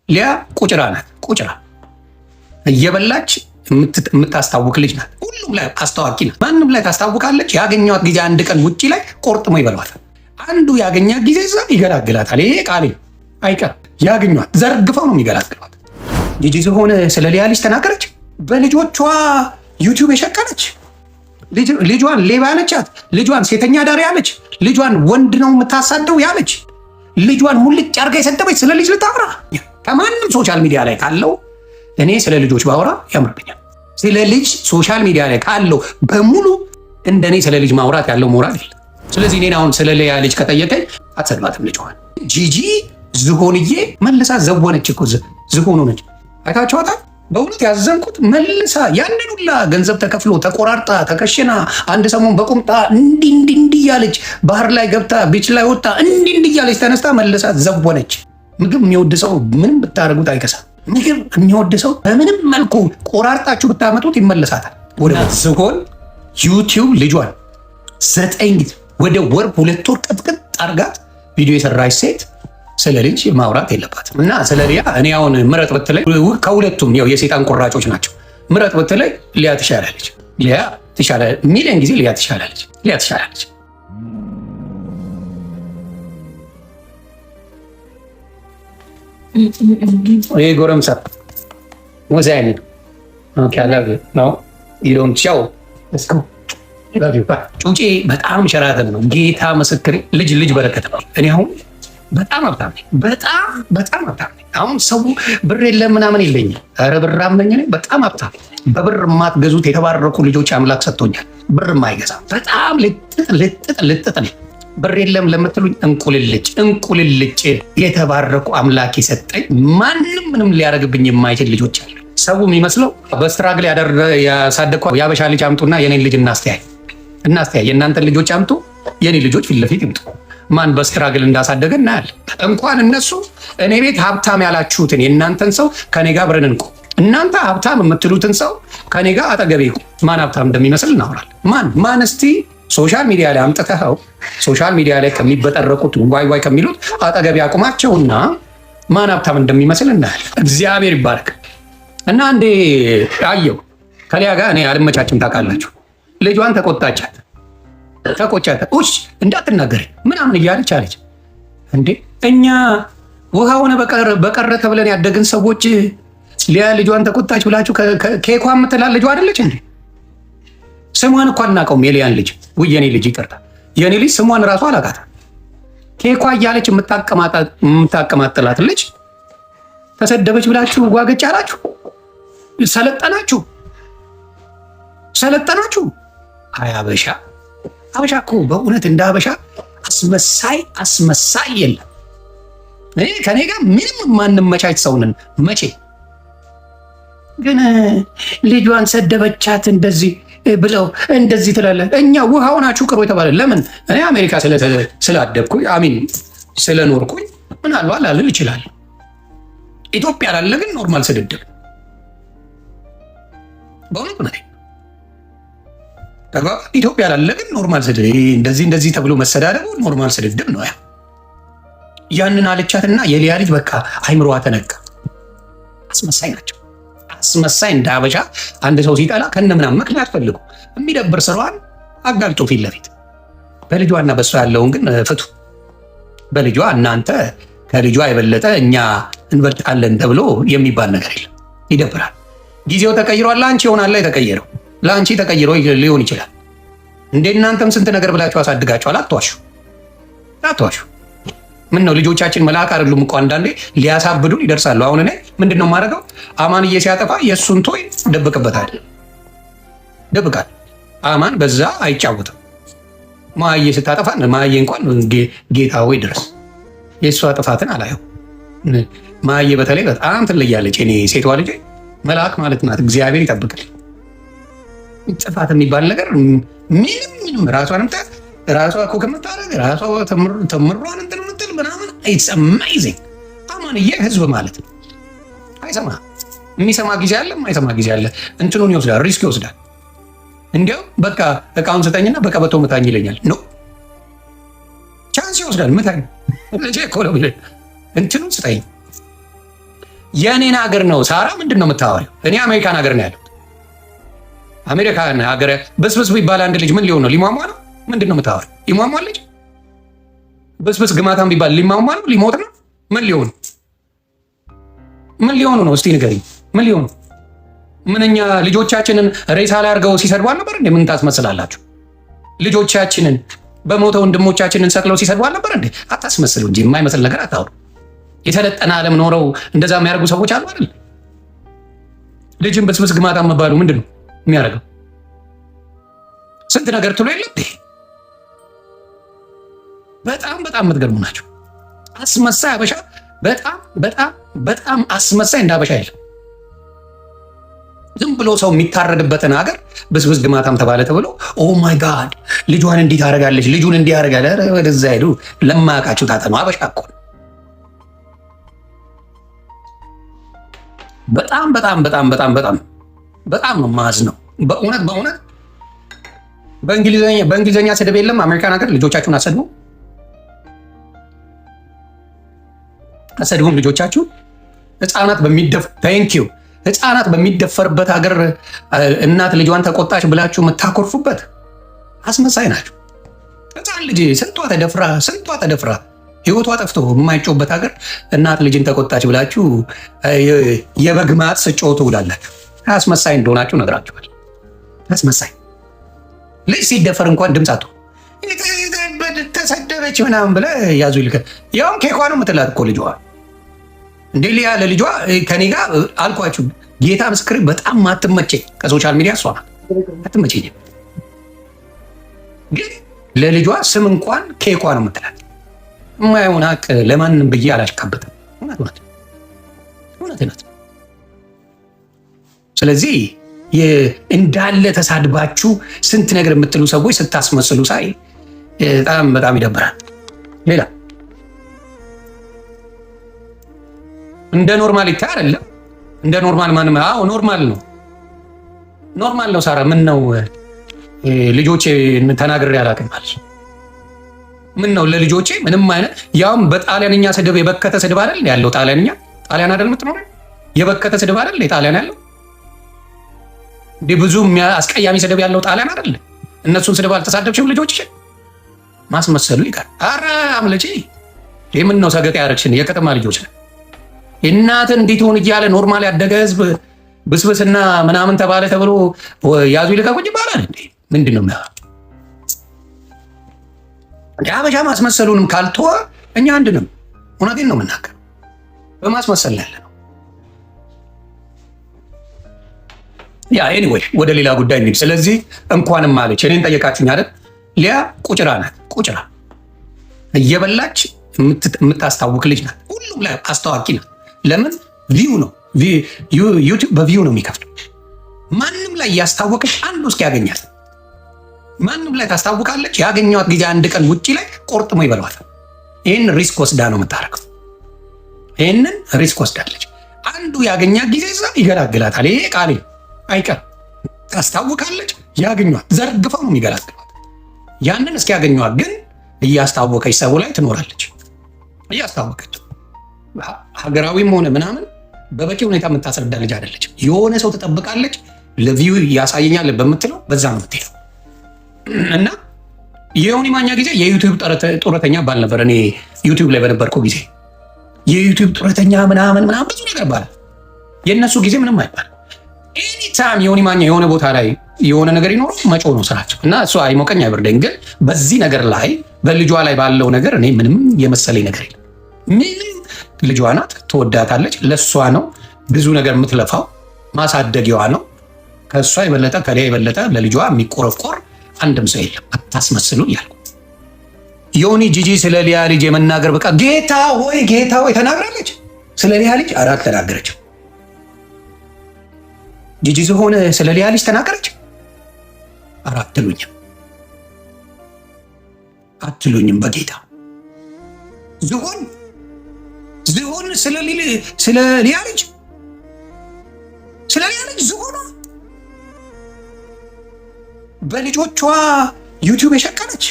ሊያ ቁጭራ ናት። ቁጭራ እየበላች የምታስታውቅ ልጅ ናት። ሁሉም ላይ አስታዋቂ ናት። ማንም ላይ ታስታውቃለች። ያገኘዋት ጊዜ አንድ ቀን ውጭ ላይ ቆርጥሞ ይበሏታል። አንዱ ያገኛት ጊዜ እዛ ይገላግላታል። ይሄ ቃሌ አይቀርም። ያገኟት ዘርግፈው ነው የሚገላግሏት። ጂጂ ዝሆን ስለ ሊያ ልጅ ተናገረች። በልጆቿ ዩቲዩብ የሸቀለች ልጇን ሌባ ያለቻት፣ ልጇን ሴተኛ ዳሪ ያለች፣ ልጇን ወንድ ነው የምታሳደው ያለች፣ ልጇን ሙልጭ አርጋ የሰደበች ስለ ልጅ ልታወራ። ከማንም ሶሻል ሚዲያ ላይ ካለው እኔ ስለ ልጆች ባወራ ያምርብኛል። ስለ ልጅ ሶሻል ሚዲያ ላይ ካለው በሙሉ እንደኔ ስለ ልጅ ማውራት ያለው ሞራል የለም። ስለዚህ እኔን አሁን ስለ ሊያ ልጅ ከጠየቀኝ አትሰድባትም። ልጅዋን ጂጂ ዝሆንዬ መልሳ ዘወነች እኮ ዝሆኑ ነች። አይታችኋታል? በእውነት ያዘንኩት መልሳ ያንን ሁላ ገንዘብ ተከፍሎ ተቆራርጣ ተከሽና አንድ ሰሞን በቁምጣ እንዲህ እያለች ባህር ላይ ገብታ ቢች ላይ ወጣ እንዲህ እያለች ተነስታ መልሳ ዘወነች። ምግብ የሚወድ ሰው ምንም ብታደርጉት አይከሳም። ምግብ የሚወድ ሰው በምንም መልኩ ቆራርጣችሁ ብታመጡት ይመለሳታል። ወደ ዝሆን ዩቲዩብ ልጇን 9 ጊዜ ወደ ወር 2 ወር ቅጥቅጥ አርጋት ቪዲዮ የሰራች ሴት ስለ ልጅ ማውራት የለባትም። እና ስለ ሊያ እኔ አሁን ምረጥ ብትለኝ ከሁለቱም ያው የሴጣን ቆራጮች ናቸው። ምረጥ ብትለኝ ሊያ ትሻላለች። ሊያ ትሻላለች። ሚሊዮን ጊዜ ሊያ ትሻላለች። ሊያ ትሻላለች። ይሄ ጎረምሳ ወዛይን ኦኬ አላቭ ነው ይዶን ቻው let's go ጩጬ በጣም ሸራተን ነው። ጌታ ምስክሬ ልጅ በረከት ነው። እኔ አሁን በጣም ሀብታም ነኝ። በጣም ሀብታም ነኝ። አሁን ሰው ብር የለም ምናምን የለኝም። ኧረ ብራም ነኝ። እኔ በጣም ሀብታም። በብር የማትገዙት የተባረኩ ልጆች አምላክ ሰጥቶኛል። ብር የማይገዛ በጣም ልጥጥ ነኝ። ብር የለም ለምትሉኝ እንቁልልጭ የተባረኩ አምላክ የሰጠኝ ማንም ምንም ሊያደርግብኝ የማይችል ልጆች አሉ። ሰው የሚመስለው በስትራግል ያሳደግኩ የአበሻ ልጅ አምጡና የኔን ልጅ እናስተያይ። የእናንተን ልጆች አምጡ፣ የኔ ልጆች ፊት ለፊት ይምጡ። ማን በስትራግል እንዳሳደገ እናያለን። እንኳን እነሱ እኔ ቤት ሀብታም ያላችሁትን የእናንተን ሰው ከኔ ጋር አብረን እንቁ። እናንተ ሀብታም የምትሉትን ሰው ከኔ ጋር አጠገቤ ይቁ። ማን ሀብታም እንደሚመስል እናወራለን። ማን እስቲ ሶሻል ሚዲያ ላይ አምጥተኸው ሶሻል ሚዲያ ላይ ከሚበጠረቁት ዋይ ከሚሉት አጠገቤ አቁማቸውና ማን ሀብታም እንደሚመስል እናያለን። እግዚአብሔር ይባረክ። እና አንዴ አየው ከሊያ ጋር እኔ አልመቻችም ታውቃላችሁ። ልጇን ተቆጣቻት ኡሽ እንዳትናገር ምናምን እያለች አለች። እንዴ እኛ ውሃ ሆነ በቀረ ተብለን ያደግን ሰዎች ሊያ ልጇን ተቆጣች ብላችሁ ኬኳ የምትላል ልጇ አይደለች እንዴ? ስሟን እኮ አናውቀውም የሊያን ልጅ። የኔ ልጅ ይቅርታ፣ የኔ ልጅ ስሟን እራሱ አላውቃት። ኬኳ እያለች የምታቀማጥላት ልጅ ተሰደበች ብላችሁ ጓገጭ አላችሁ። ሰለጠናችሁ። አይ አበሻ እኮ በእውነት እንደ አበሻ አስመሳይ የለም። ከኔ ጋር ምንም ማንመቻች ሰውንን መቼ ግን ልጇን ሰደበቻት እንደዚህ ብለው እንደዚህ ትላለህ። እኛ ውሃው ናችሁ ቅሮ የተባለ ለምን? እኔ አሜሪካ ስላደግኩኝ አሚን ስለኖርኩኝ ምናልባት ላልል ይችላል። ኢትዮጵያ ላለ ግን ኖርማል ስድድብ በእውነት ነው። ኢትዮጵያ ላለ ግን ኖርማል ስድድብ እንደዚህ ተብሎ መሰዳደቡ ኖርማል ስድድብ ነው። ያንን አለቻትና የሊያ ልጅ በቃ አይምሮዋ ተነካ። አስመሳይ ናቸው። አስመሳይ እንደ አበሻ አንድ ሰው ሲጠላ ከነምናም ምክንያት ፈልጉ የሚደብር ስራዋን አጋልጦ ፊት ለፊት በልጇና በሷ ያለውን ግን ፍቱ። በልጇ እናንተ ከልጇ የበለጠ እኛ እንበልጣለን ተብሎ የሚባል ነገር የለም። ይደብራል። ጊዜው ተቀይሯል። ለአንቺ ይሆናል የተቀየረው። ለአንቺ ተቀይሮ ሊሆን ይችላል። እንደ እናንተም ስንት ነገር ብላችሁ አሳድጋችኋል። አትዋሹ። ምን ነው ልጆቻችን መልአክ አይደሉም እኮ አንዳንዴ ሊያሳብዱን ይደርሳሉ። አሁን እኔ ምንድን ነው የማደርገው? አማንዬ ሲያጠፋ የእሱን ቶይ ደብቅበታል። አማን በዛ አይጫወትም። ማየ ስታጠፋ ማየ እንኳን ጌታ ወይ ድረስ የእሷ ጥፋትን አላየው። ማየ በተለይ በጣም ትለያለች። እኔ ሴቷ ልጅ መልአክ ማለት ናት። እግዚአብሔር ይጠብቅል። ጥፋት የሚባል ነገር ምንም ራሷ እኮ ከምታደርግ ራሷ ተምሯን እንትን ምትል ምናምን ኢትስ አሜዚንግ። አማንዬ ህዝብ ማለት ነው። አይሰማ የሚሰማ ጊዜ አለ፣ የማይሰማ ጊዜ አለ። እንትኑን ይወስዳል፣ ሪስክ ይወስዳል። እንዲያው በቃ እቃውን ስጠኝና በቀበቶ ምታኝ ይለኛል። ኖ ቻንስ ይወስዳል። ምታኝ ልጄ እኮ ነው ብለህ እንትኑን ስጠኝ። የእኔን ሀገር ነው ሳራ። ምንድን ነው የምታወሪው? እኔ አሜሪካን ሀገር ነው ያለሁት። አሜሪካን ሀገር በስበስ ቢባል አንድ ልጅ ምን ሊሆን ነው? ሊሟሟ ነው? ምንድን ነው የምታወሪው? ይሟሟ ልጅ በስበስ ግማታም ቢባል ሊሟሟ ነው? ሊሞት ነው? ምን ሊሆኑ ነው? እስቲ ንገሪኝ። ምን ሊሆኑ? ምንኛ ልጆቻችንን ሬሳ ላይ አድርገው ሲሰድቡ አልነበር እንዴ? ምን ታስመስላላችሁ? ልጆቻችንን በሞተ ወንድሞቻችንን ሰቅለው ሲሰድቡ አልነበር እንዴ? አታስመስሉ እንጂ የማይመስል ነገር አታውሩ። የሰለጠነ ዓለም ኖረው እንደዛ የሚያደርጉ ሰዎች አሉ አይደል? ልጅን በስብስ ግማታ መባሉ ምንድን ነው የሚያደርገው? ስንት ነገር ትሎ የለ። በጣም የምትገርሙ ናቸው። አስመሳይ አበሻ በጣም አስመሳይ እንደ አበሻ የለም። ዝም ብሎ ሰው የሚታረድበትን ሀገር ብስብስ ግማታም ተባለ ተብሎ ኦ ማይ ጋድ ልጇን እንዲህ ታደርጋለች፣ ልጁን እንዲህ ያደርጋል። ወደዛ ሄዱ። ለማያውቃችሁ ታጠኑ። አበሻ እኮ በጣም ነው ማዝ ነው በእውነት። በእንግሊዝኛ ስድብ የለም አሜሪካን ሀገር። ልጆቻችሁን አሰድቡም ልጆቻችሁ። ህፃናት በሚደፈርበት ሀገር እናት ልጇን ተቆጣች ብላችሁ የምታኮርፉበት አስመሳይ ናቸው። ህፃን ልጅ ስንቷ ተደፍራ ህይወቷ ጠፍቶ የማይጮህበት ሀገር እናት ልጅን ተቆጣች ብላችሁ የበግ ማት ስጮህ ትውላላችሁ። አስመሳይ እንደሆናችሁ ነግራችኋል። አስመሳይ ልጅ ሲደፈር እንኳን ድምፅ አትሆኑ። ተሰደበች ምናምን ብለህ ያዙ ይልከ ያውም ኬኳ ነው የምትላት እኮ ልጇ እንዴ ሊያ ለልጇ ከኔ ጋር አልኳችሁ። ጌታ ምስክር በጣም ማትመቸኝ ከሶሻል ሚዲያ እሷ ናት። አትመቸኝ ግን ለልጇ ስም እንኳን ኬኳ ነው የምትላት። የማይሆን ሀቅ ለማንም ብዬ አላሽቃበትም። እውነት። ስለዚህ እንዳለ ተሳድባችሁ ስንት ነገር የምትሉ ሰዎች ስታስመስሉ ሳይ በጣም ይደብራል። ሌላ እንደ ኖርማል ይታይ አይደለም። እንደ ኖርማል ማንም ኖርማል ነው። ሳራ ምን ነው ልጆቼ ተናግሬ አላውቅም ማለት ምን ነው ለልጆቼ ምንም አይነት ያውም በጣሊያንኛ ስድብ የበከተ ስድብ አይደል ያለው? ጣሊያን አይደል የምትኖረው? የበከተ ስድብ አይደል ጣሊያን ያለው? እንዴ ብዙ አስቀያሚ ስድብ ያለው ጣሊያን አይደል? እነሱን ስድብ አልተሳደብሽም? ልጆች ማስመሰሉ ይቀር። አረ አምልጪ። የምን ነው ሰገጤ ያደረግሽን? የከተማ ልጆች ነው። እናትን እንዴት ሆን እያለ ኖርማል ያደገ ህዝብ ብስብስና ምናምን ተባለ ተብሎ ያዙ ይልቀቁኝ ይባላል እንዴ? ምንድን ነው የሀበሻ ማስመሰሉንም ካልተወ እኛ አንድ ነው። እውነቴን ነው የምናገር። በማስመሰል ያለ ነው። ያ ኤኒዌይ ወደ ሌላ ጉዳይ እንሂድ። ስለዚህ እንኳንም አለች። እኔን ጠየቃችሁኝ አይደል? ሊያ ቁጭራ ናት። ቁጭራ እየበላች የምታስታውቅ ልጅ ናት። ሁሉም ላይ አስታዋቂ ናት። ለምን? ቪው ነው። ዩቲዩብ በቪው ነው የሚከፍተው። ማንም ላይ እያስታወቀች አንዱ እስኪ ያገኛት ማንም ላይ ታስታውቃለች። ያገኘዋት ጊዜ አንድ ቀን ውጭ ላይ ቆርጥሞ ይበሏታል። ይህን ሪስክ ወስዳ ነው የምታረገው። ይህንን ሪስክ ወስዳለች። አንዱ ያገኛት ጊዜ እዛ ይገላግላታል። ይሄ ቃሌ አይቀርም። ታስታውቃለች። ያገኟት ዘርግፈው ነው የሚገላግሏት። ያንን እስኪያገኟት ግን እያስታወቀች ሰው ላይ ትኖራለች። እያስታወቀች ሀገራዊም ሆነ ምናምን በበቂ ሁኔታ የምታስረዳ ልጅ አይደለችም። የሆነ ሰው ትጠብቃለች። ለቪው ያሳየኛል በምትለው በዛ ነው የምትሄደው። እና የዮኒ ማኛ ጊዜ የዩቲዩብ ጡረተኛ ባል ነበር። እኔ ዩቲዩብ ላይ በነበርኩ ጊዜ የዩቲዩብ ጡረተኛ ምናምን ብዙ ነገር ባለ። የእነሱ ጊዜ ምንም አይባል። ኤኒታይም ዮኒ ማኛ የሆነ ቦታ ላይ የሆነ ነገር ይኖሩ መጮ ነው ስራቸው። እና እሱ አይሞቀኝ አይበርደኝ። ግን በዚህ ነገር ላይ በልጇ ላይ ባለው ነገር እኔ ምንም የመሰለኝ ነገር የለም። ምንም ልጇ ናት፣ ትወዳታለች። ለእሷ ነው ብዙ ነገር የምትለፋው፣ ማሳደጊዋ ነው። ከእሷ የበለጠ ከሊያ የበለጠ ለልጇ የሚቆረቆር አንድም ሰው የለም። አታስመስሉ እያልኩ ዮኒ ጂጂ ስለ ሊያ ልጅ የመናገር በቃ ጌታ ሆይ ተናግራለች። ስለ ሊያ ልጅ ኧረ አልተናገረችም። ጂጂ ዝሆን ስለ ሊያ ልጅ ተናገረች? ኧረ አትሉኝም በጌታ ዝሆን ስለ ሊያ ልጅ ዝሆኗ በልጆቿ ዩቲዩብ የሸቀለች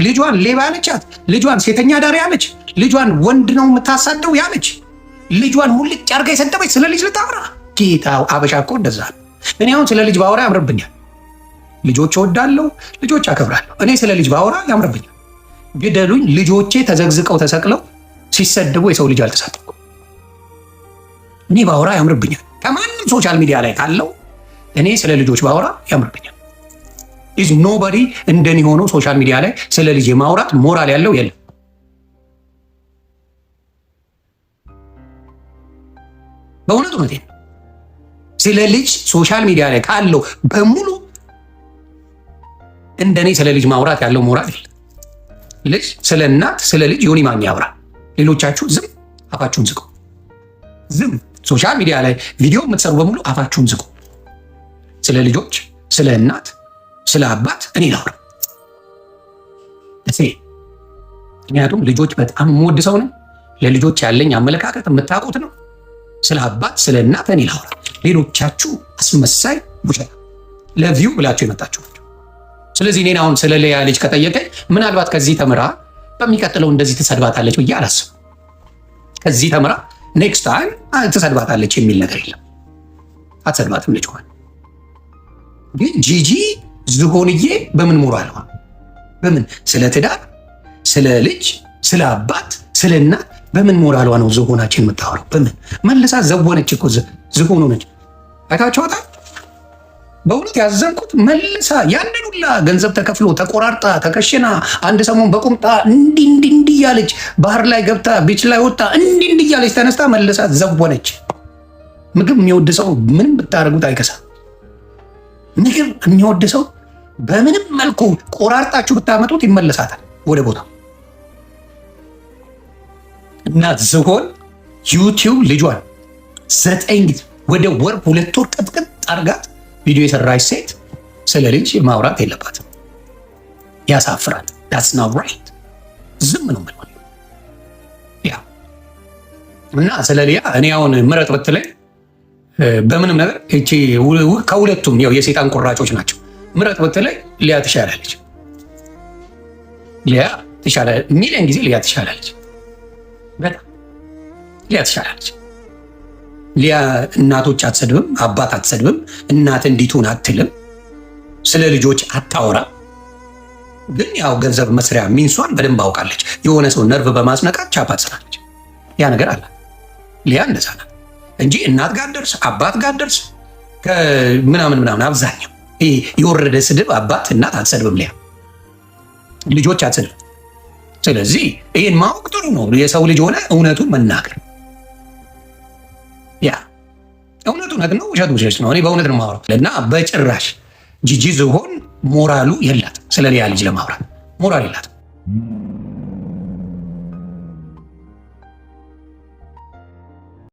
ልጇን ሌባ ያለቻት፣ ልጇን ሴተኛ ዳሪ ያለች፣ ልጇን ወንድ ነው የምታሳደው ያለች፣ ልጇን ሁልጭ አድርጋ የሰደበች ስለ ልጅ ልታወራ? ጌታ አበሻ እኮ እንደዛ ነው። እኔ አሁን ስለ ልጅ ባወራ ያምርብኛል። ልጆች እወዳለሁ፣ ልጆች አከብራለሁ። እኔ ስለ ልጅ ባወራ ያምርብኛል። ግደሉኝ፣ ልጆቼ ተዘግዝቀው ተሰቅለው ሲሰድቡ የሰው ልጅ አልተሳደብኩም። እኔ ባወራ ያምርብኛል። ከማንም ሶሻል ሚዲያ ላይ ካለው እኔ ስለ ልጆች ባወራ ያምርብኛል። ኢዝ ኖበዲ እንደኔ ሆኖ ሶሻል ሚዲያ ላይ ስለ ልጅ ማውራት ሞራል ያለው የለም። በእውነቱ እውነቴን ነው። ስለ ልጅ ሶሻል ሚዲያ ላይ ካለው በሙሉ እንደኔ ስለ ልጅ ማውራት ያለው ሞራል የለም። ልጅ ስለ እናት ስለ ልጅ ዮኒ ማኛ ያውራ። ሌሎቻችሁ ዝም፣ አፋችሁን ዝጉ። ዝም። ሶሻል ሚዲያ ላይ ቪዲዮ የምትሰሩ በሙሉ አፋችሁን ዝጉ። ስለ ልጆች፣ ስለ እናት፣ ስለ አባት እኔ ላውራ። ምክንያቱም ልጆች በጣም የምወድ ሰው ነኝ። ለልጆች ያለኝ አመለካከት የምታውቁት ነው። ስለ አባት ስለ እናት እኔ ላውራ። ሌሎቻችሁ አስመሳይ ውሸት ለቪው ብላችሁ የመጣችሁ ናቸው። ስለዚህ እኔን አሁን ስለ ሊያ ልጅ ከጠየቀኝ ምናልባት ከዚህ ተምራ በሚቀጥለው እንደዚህ ትሰድባታለች ብዬ አላስብም። ከዚህ ተምራ ኔክስት ታይም ትሰድባታለች የሚል ነገር የለም። አትሰድባትም ልጅ ሆን ግን ጂጂ ዝሆንዬ በምን ሞራል ሆነ? በምን ስለ ትዳር፣ ስለ ልጅ፣ ስለ አባት፣ ስለ እናት በምን ሞራሏ ነው ዝሆናችን የምታወራው? በምን መልሳ ዘወነች እኮ ዝሆኑ ነች። አይታችኋታል? በእውነት ያዘንኩት መልሳ ያንን ሁላ ገንዘብ ተከፍሎ ተቆራርጣ ተከሽና አንድ ሰሞን በቁምጣ እንዲህ እያለች ባህር ላይ ገብታ ቢች ላይ ወጣ እንዲህ እያለች ተነስታ መልሳ ዘወነች። ምግብ የሚወድ ሰው ምንም ብታደርጉት አይከሳ። ምግብ የሚወድ ሰው በምንም መልኩ ቆራርጣችሁ ብታመጡት ይመለሳታል ወደ ቦታው። እና ዝሆን ዩቲዩብ ልጇን 9 ጊዜ ወደ ወር 2 ወር ቅጥቅጥ አርጋት ቪዲዮ የሰራች ሴት ስለ ልጅ ማውራት የለባትም። ያሳፍራል። that's not right። ዝም ነው ማለት ያ። እና ስለ ሊያ እኔ አሁን ምረጥ ብትለኝ በምንም ነገር እቺ ከሁለቱም ያው የሰይጣን ቁራጮች ናቸው። ምረጥ ብትለኝ ሊያ ትሻላለች። ሊያ ትሻላለች። ሚሊዮን ጊዜ ሊያ ትሻላለች። በጣም ሊያ ትሻላለች። ሊያ እናቶች አትሰድብም፣ አባት አትሰድብም፣ እናት እንዲቱን አትልም፣ ስለ ልጆች አታወራ። ግን ያው ገንዘብ መስሪያ ሚንሷን በደንብ አውቃለች። የሆነ ሰው ነርቭ በማስነቃት ቻፓ ትሰራለች። ያ ነገር አለ። ሊያ እንደዛ ናት እንጂ እናት ጋር ደርስ አባት ጋር ደርስ ምናምን አብዛኛው የወረደ ስድብ አባት እናት አትሰድብም። ሊያ ልጆች አትሰድብም። ስለዚህ ይህን ማወቅ ጥሩ ነው። የሰው ልጅ ሆነ እውነቱን መናገር። ያ እውነቱ እውነት ነው፣ ውሸት ውሸት ነው። እኔ በእውነት ነው የማወራው እና በጭራሽ ጂጂ ዝሆን ሞራሉ የላትም። ስለ ሊያ ልጅ ለማውራት ሞራል የላትም።